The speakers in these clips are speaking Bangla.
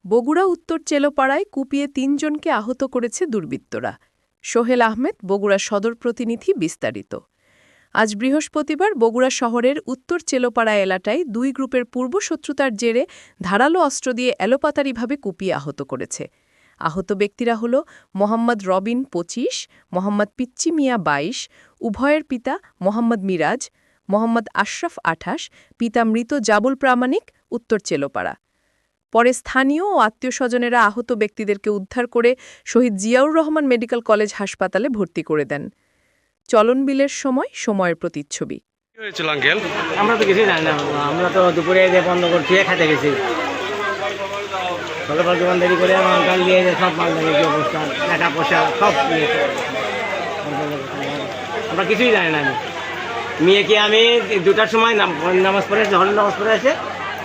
বগুড়া উত্তর চেলোপাড়ায় কুপিয়ে ৩ জনকে আহত করেছে দুর্বৃত্তরা। সোহেল আহমেদ, বগুড়া সদর প্রতিনিধি। বিস্তারিত। আজ বৃহস্পতিবার বগুড়া শহরের উত্তর চেলোপাড়া এলাকায় ২ গ্রুপের পূর্বশত্রুতার জেরে ধারালো অস্ত্র দিয়ে এলোপাতাড়িভাবে কুপিয়ে আহত করেছে। আহত ব্যক্তিরা হল মোহাম্মদ রবিন ২৫, মোহাম্মদ পিচ্চি মিয়া ২২, উভয়ের পিতা মোহাম্মদ মিরাজ, মোহাম্মদ আশরাফ ২৮, পিতা মৃত জাবুল প্রামাণিক, উত্তর চেলোপাড়া। পরে স্থানীয় ও আত্মীয়স্বজনেরা আহত ব্যক্তিদেরকে উদ্ধার করে শহীদ জিয়াউর রহমান মেডিকেল কলেজ হাসপাতালে ভর্তি করে দেন। চলনবিলের সময়ের প্রতিচ্ছবি। আমরা তো কিছুই জানি না, আমরা তো দুপুরে বন্ধ করছি, খেতে গেছি। সকাল দোকানদারি করে মাল নিয়ে সব মাল কি অবস্থা, টাকা পয়সা সব নিয়েছে। আমরা কিছুই জানি না। মেয়েকে আমি 2টার সময় নামাজ পড়ে, জহরের নামাজ পড়ে আছে,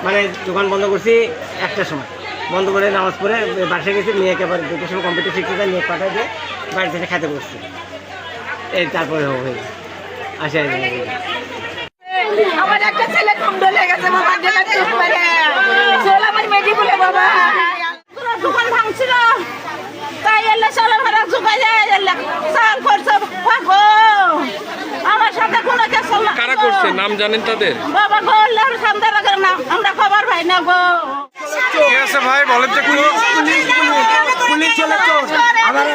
মানে দোকান বন্ধ করছি 1টার সময়, বন্ধ করে নামাজ পড়ে বাসায় গেছি। মেয়েকে আবার 2টার সময় কম্পিউটার শিখতে যায়, মেয়ে পাঠায় দিয়ে বাড়ি থেকে খেতে বসছি। এই তারপরে হয়ে আসে। আমার একটা ছেলে কুমড়ো লেগেছে বাবা, আমার মেডি বলে বাবা দোকান ভাঙছিল, তাই এলে চলো ভাড়া ঝুঁকা যায়, সাল করছে আমার সাথে কোনো কেসল না। কারা করছে নাম জানেন তাদের? বাবা গোল সামনে রাখেন না, আমরা খবর ভাই না গো। কি আছে ভাই বলেন তো? পুলিশ চলে তো আমার